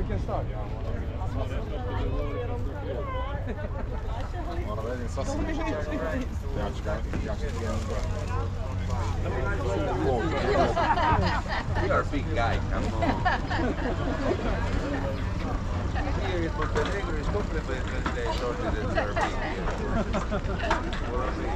can start. We are a big guy, come on. Here in Montenegro is compliment when they sorted that we are big here. We're big.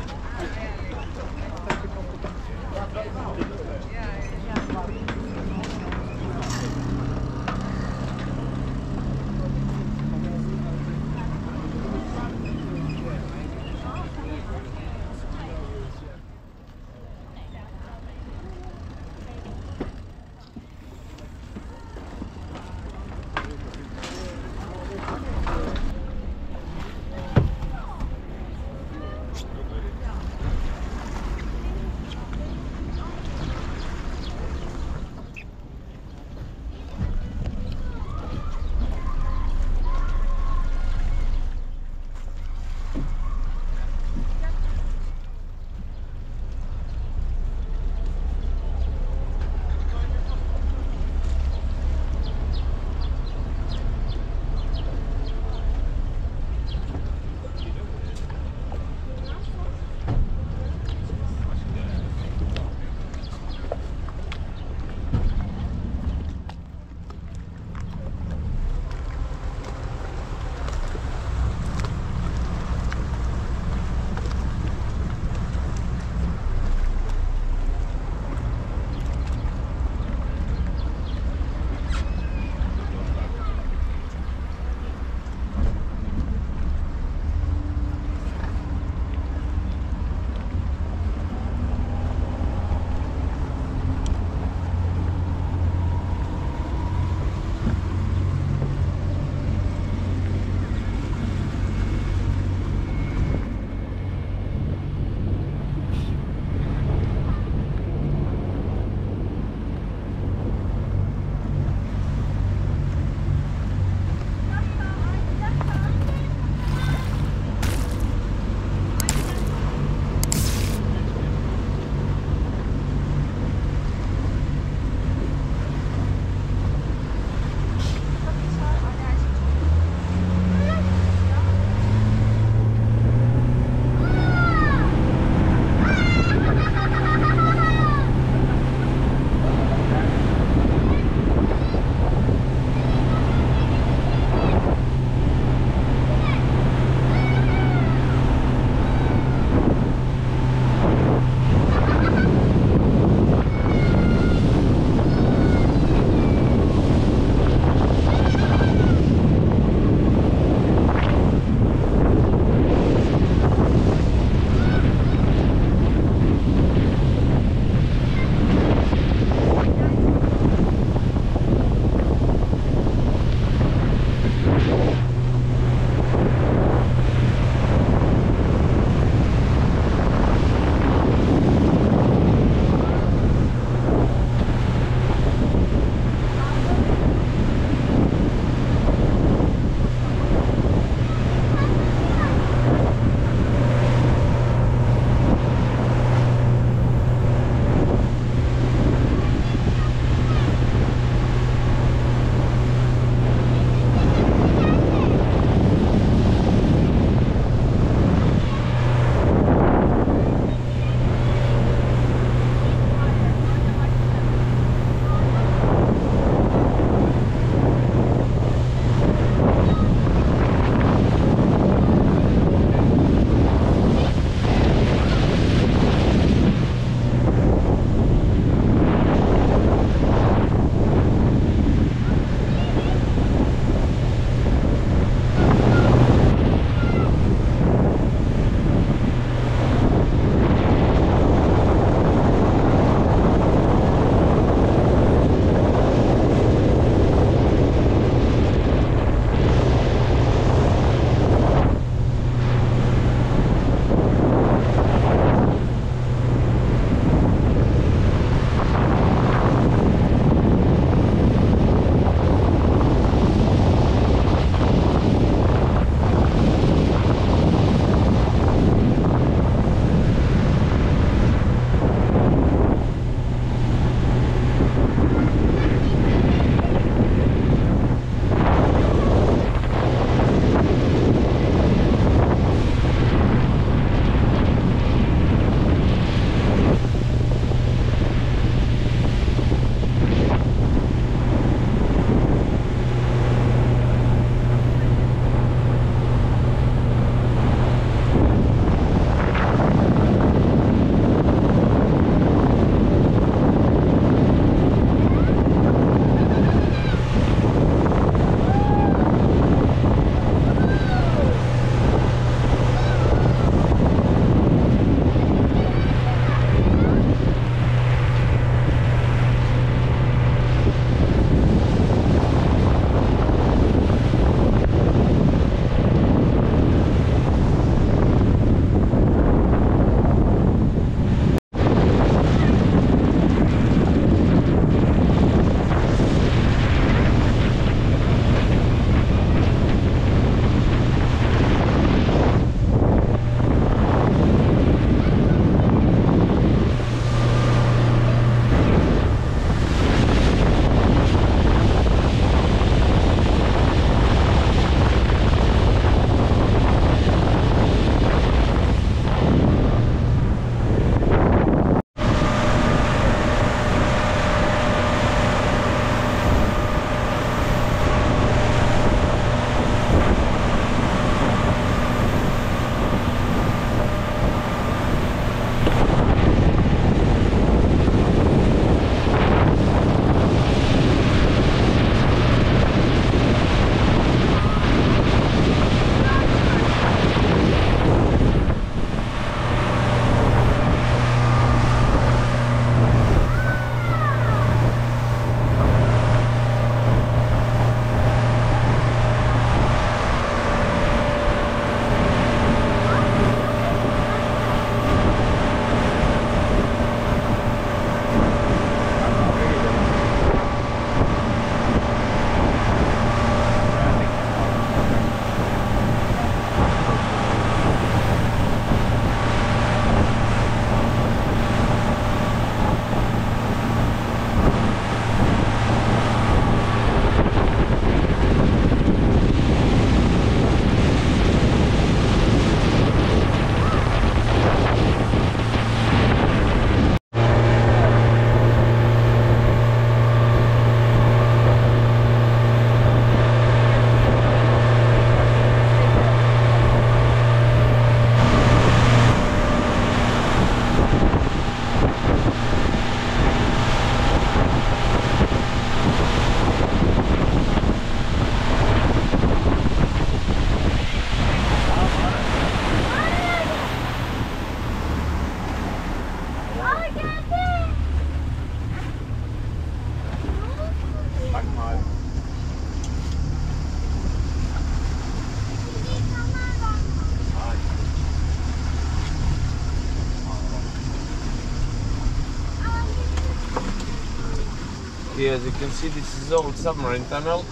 Okay, as you can see, this is old submarine tunnel.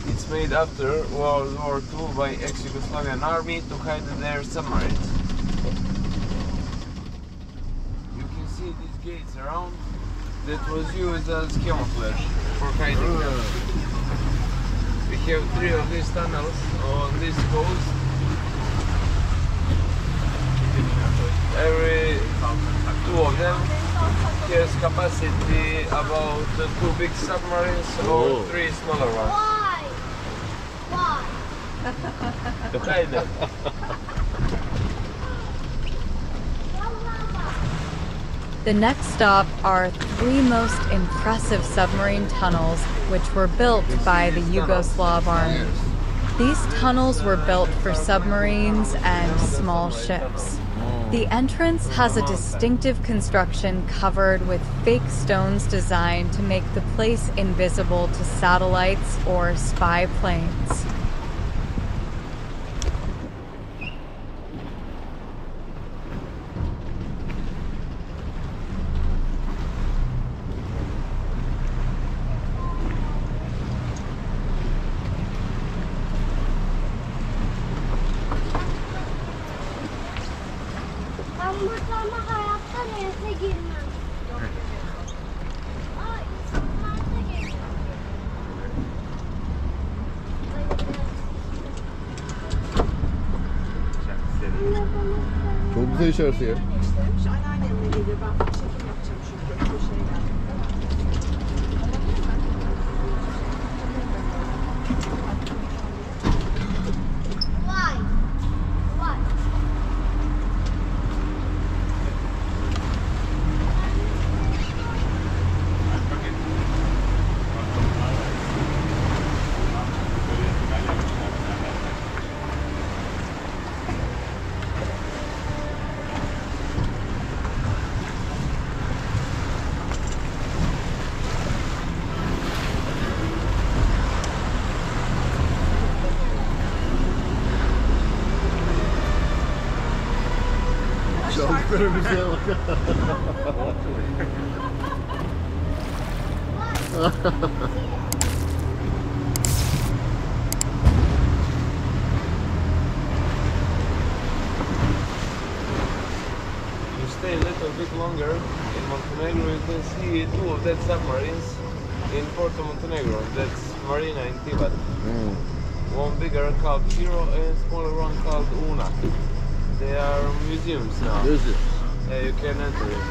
It's made after World War II by ex-Yugoslavian army to hide their submarines. You can see these gates around that was used as camouflage for hiding them. We have 3 of these tunnels on this coast. Every 2 of them has capacity about 2 big submarines or 3 smaller ones. Why? To hide them. The next stop are 3 most impressive submarine tunnels which were built by the Yugoslav army. These tunnels were built for submarines and small ships. The entrance has a distinctive construction covered with fake stones designed to make the place invisible to satellites or spy planes. Ama hayatta denize girmem. Aa, insanlar da geliyor. Çok güzel içerisi ya. Anneannemle geliyor. Ben çekim yapacağım çünkü. Bir şeyler. Why? Why? Çaldıkları müziğe bak. You stay a little bit longer in Montenegro, you can see 2 of that submarines in Porto Montenegro. That's Marina in Tivat. One bigger called Hero and smaller one called Una. They are museums now. Yeah, you can enter it.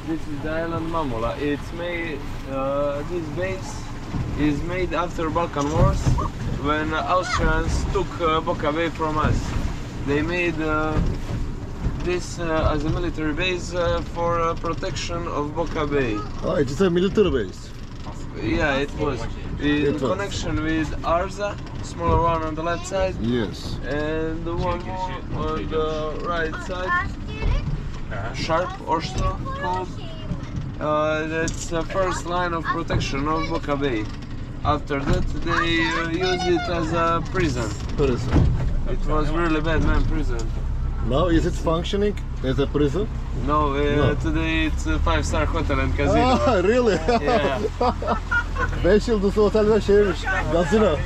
This is the island Mamula. It's made. This base is made after Balkan Wars, when Austrians took Boca Bay from us. They made this as a military base for protection of Boca Bay. Oh, it's a military base. Yeah, it was. In connection with Arza, smaller one on the left side. Yes. And the one more on the right side. Sharp or strong called. That's the first line of protection of Boca Bay. After that, they used it as a prison. It was really bad, man, prison. Now is it functioning as a prison? No, today it's a 5-star hotel and casino. Ah, really? Yeah. 5 yıldızlı otel ve şeymiş, gazino.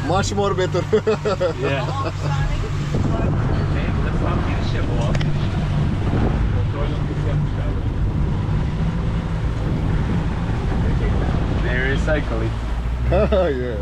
Much more better. Yeah. recycle it. Yeah.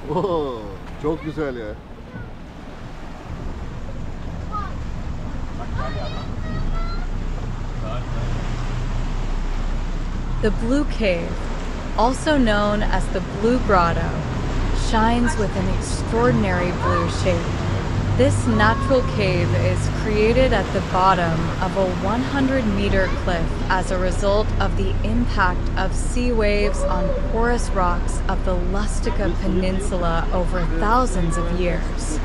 Oo, çok güzel ya. The Blue Cave, also known as the Blue Grotto, shines with an extraordinary blue shade. This natural cave is created at the bottom of a 100-meter cliff as a result of the impact of sea waves on porous rocks of the Lustica Peninsula over thousands of years.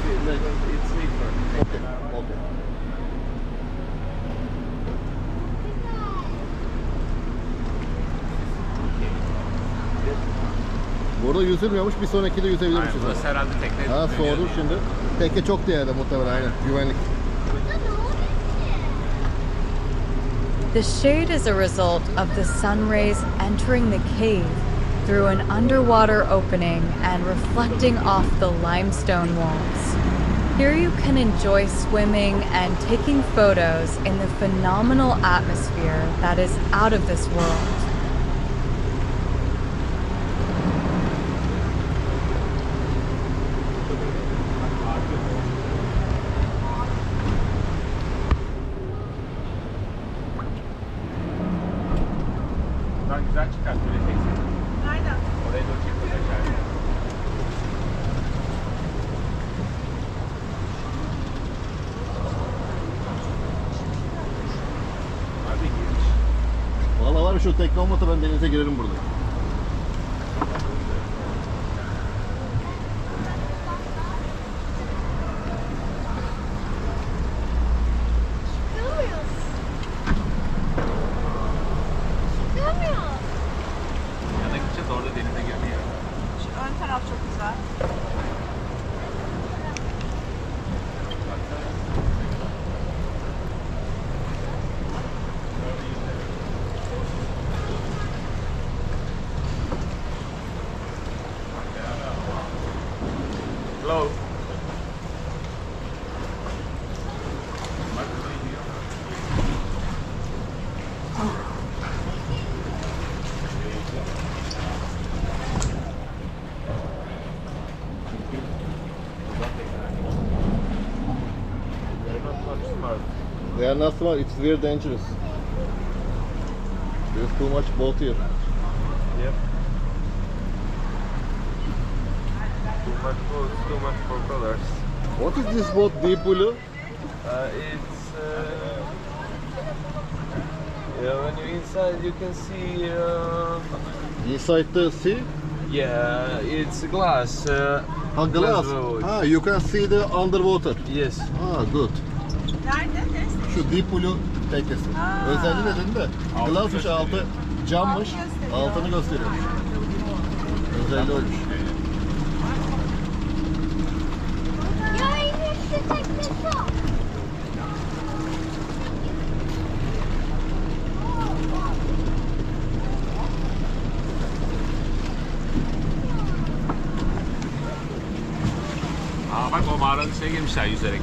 Burada yüzülmüyormuş, bir sonraki de yüzebilirmişiz. Aynen, burası herhalde tekne. Ha, sordum şimdi. Tekne çok değerli muhtemelen, aynen. Güvenlik. The shade is a result of the sun rays entering the cave through an underwater opening and reflecting off the limestone walls. Here you can enjoy swimming and taking photos in the phenomenal atmosphere that is out of this world. Güzel çıkar, böyle çeksin. Aynen. Oraya doğru çeksin. Abi girmiş. Valla var ya, şu tekne olmasa ben denize girerim burada. Yana gideceğiz, orada denize girmiyor. Şu ön taraf çok güzel. Hello. They are not smart, it's very dangerous. There's too much boat here. Yep. Too much boats, too much propellers. What is this boat, Deep Blue? It's yeah. When you're inside, you can see. Inside the sea? Yeah, it's glass. Glass. road. You can see the underwater. Yes. Good. Nerede? Neresi? Şu Deep Blue teknesi. Özelliği ne dedin de? Glassmış, altı cammış, Altı gösteriyor. altını gösteriyormuş. Özelliği olmuş. Ya enişte teknesi o. Aa bak, o mağaranın içine girmişler yüzerek.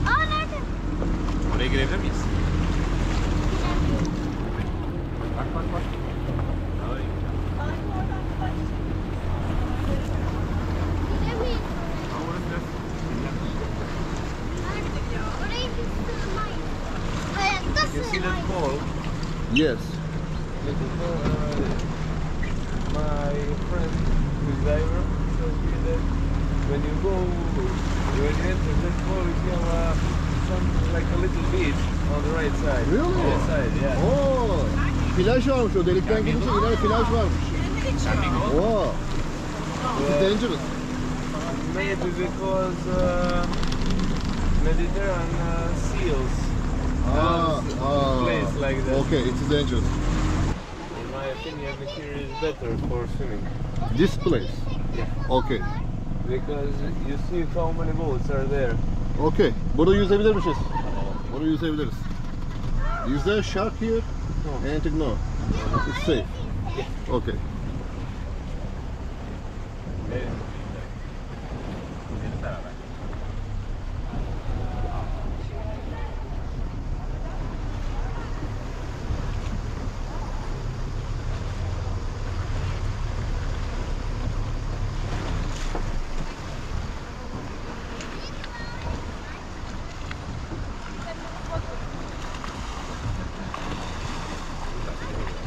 Aa nerede? Oraya girebilir miyiz? Bak bak bak. Gidemeyiz. Aa, orası biraz Orayı biz sığmayız. Hayatta You see that sığmayız. ball? Yes. My friend who's diver told me that when you enter that ball, you have some like a little beach on the right side. Really? On the side, yeah. Oo. Plaj varmış o delikten gidince ileride plaj varmış. Wow. It's dangerous. Maybe because Mediterranean seals place like that. Okay, it's dangerous. In my opinion, here is better for swimming. This place? Yeah. Okay. Because you see how many boats are there. Okay. Burada yüzebilirmişiz. Burada yüzebiliriz. Is there a shark here? No. Anything? No. It's safe. Yeah. Okay.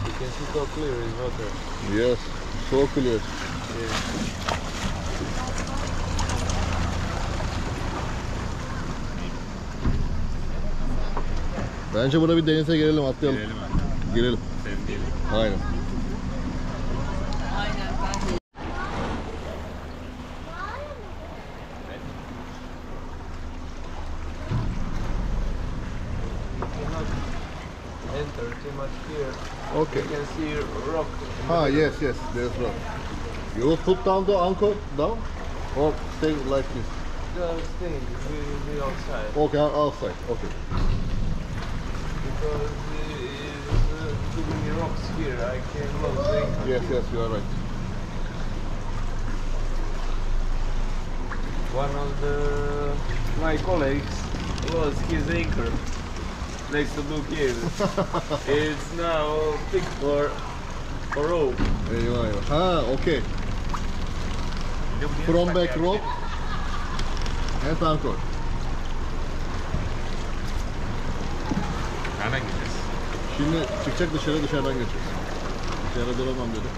You can see how clear is water. Yes. So clear. Yeah. Bence burada bir denize girelim, atlayalım. Girelim abi. Girelim. Sevdiğim. Aynen. Enter too much here. Okay. You can see rock. Ah, yes, yes, there's rock. You will put down the anchor down or stay like this? Just thing will be outside. Okay, outside. Okay. Because it's too many rocks here. I can lose the anchor. Yes, yes, you are right. One of my colleagues lost his anchor next to Blue Cave. It's now picked for rope. Eyvah eyvah. Ha, okay. From back rope and anchor. Nereden gideceğiz? Şimdi çıkacak dışarı, dışarıdan geçeceğiz. Dışarıda duramam dedi.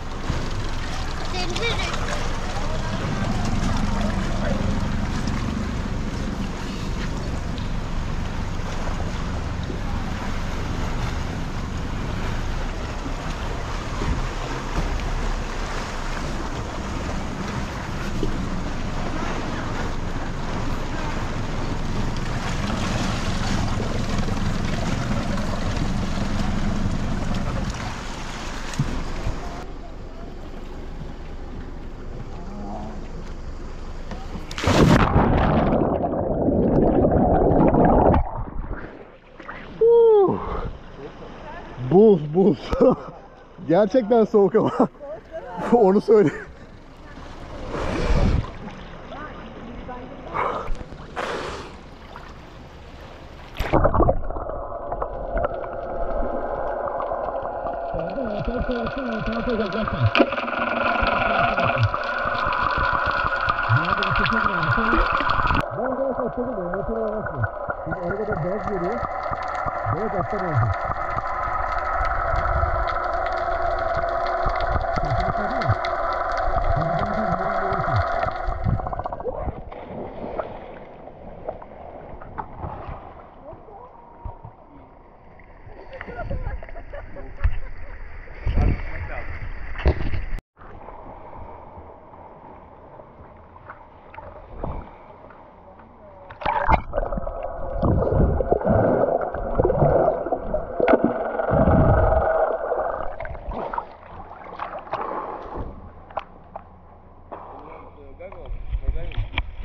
Buz, buz. Gerçekten soğuk ama. Onu söyle.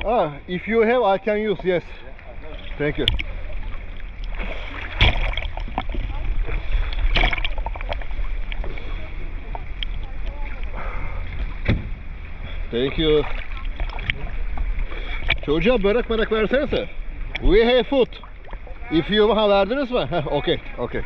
Ah, if you have, I can use. Yes. Thank you. Thank you. Çocuğa börek merak versenize. We have food. If you verdiniz mi? Okay, okay.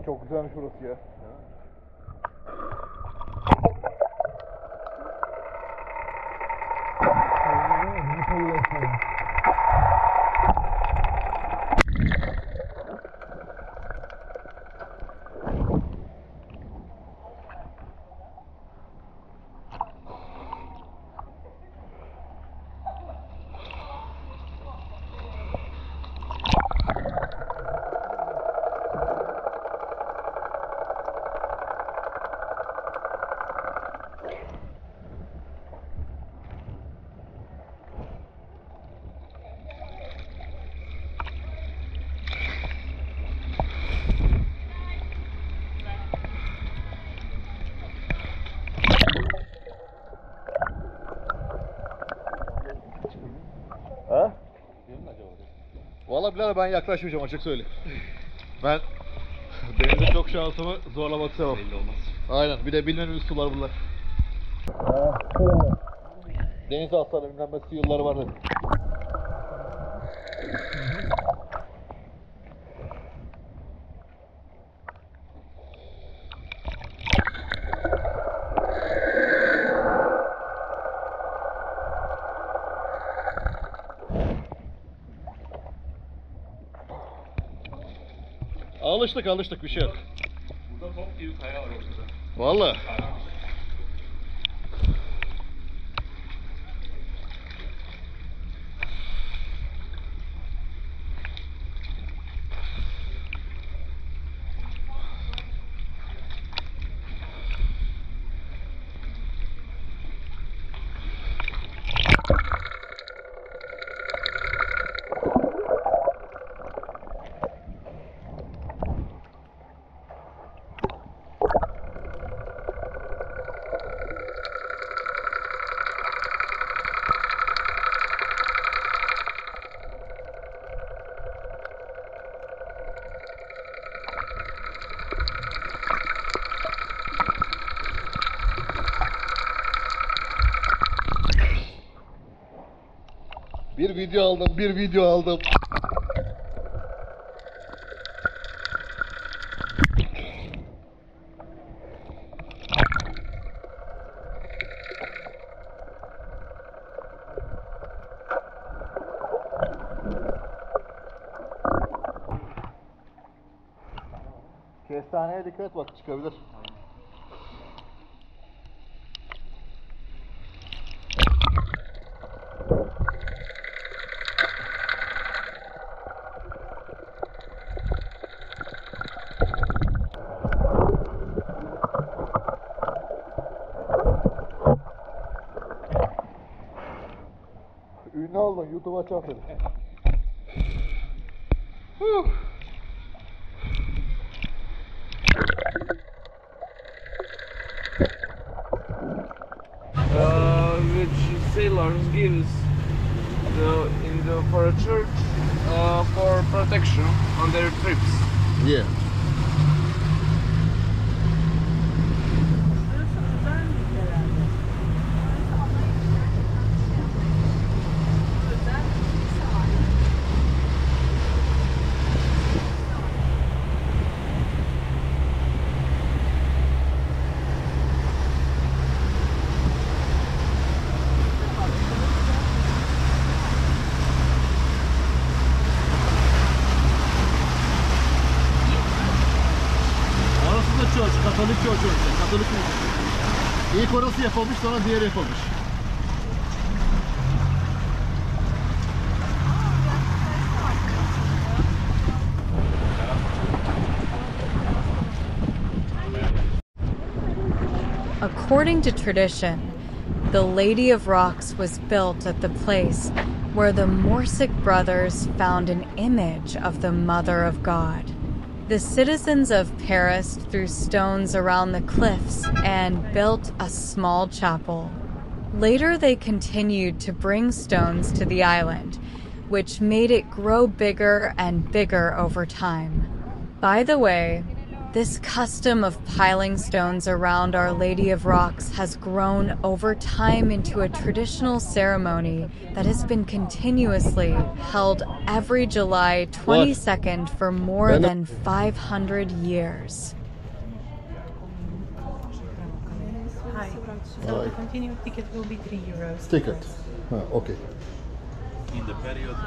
çok güzelmiş burası ya. Ha? Valla birader ben yaklaşmayacağım açık söyleyeyim. Ben denize çok şansımı zorlamak istemem. Belli olmaz. Aynen bir de bilmediğimiz sular bunlar. Deniz aslanı bilmem ne yılları var dedi. Alıştık bir şey yok. Burada top gibi kaya var ortada. Valla. Bir video aldım. Kestaneye dikkat et bak çıkabilir. Ünlü oldun, YouTube'a çal seni. Which sailors gives for a church for protection on their trips. Yeah. Katolik çocuğu, Katolik çocuğu. İlk orası yapılmış, sonra diğeri yapılmış. According to tradition, the Lady of Rocks was built at the place where the Morsic brothers found an image of the Mother of God. The citizens of Paris threw stones around the cliffs and built a small chapel. Later, they continued to bring stones to the island, which made it grow bigger and bigger over time. By the way, This custom of piling stones around Our Lady of Rocks has grown over time into a traditional ceremony that has been continuously held every July 22nd for more than 500 years. Hi. So to continue, ticket will be €3. Ticket. Okay. In the period of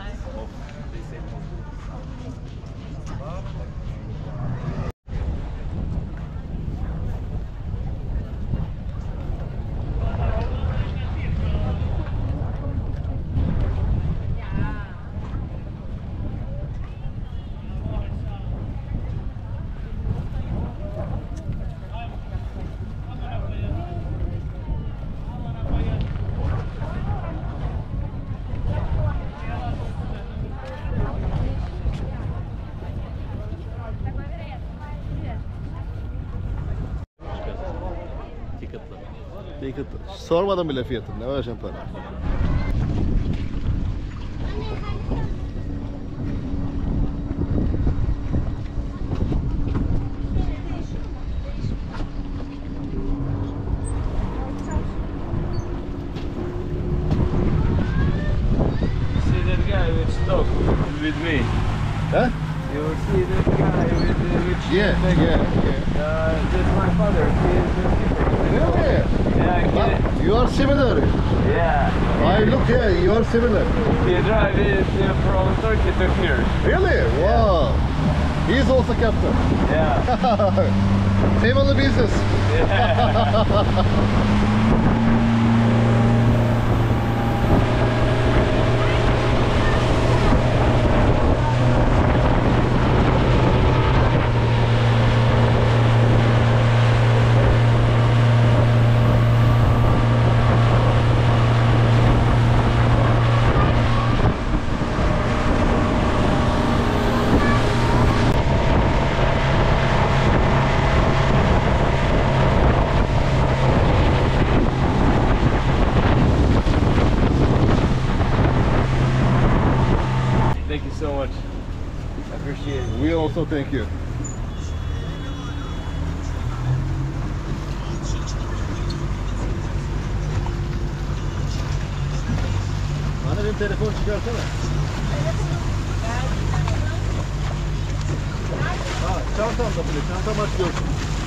Ticket. Sormadım bile fiyatını. Ne vereceğim para? See that guy which talk with me? Huh? You see that guy which Yeah. that's my father. He is the skipper. Really? Yeah, You are similar. yeah. I look here. You are similar. He drive it from Turkey to here. Really? Wow. He is also captain. Yeah. Family business. Thank you so much. I appreciate it. We also thank you. Bana benim telefon çıkarsana. Ha, çantamda bile. Çantam aç görsün.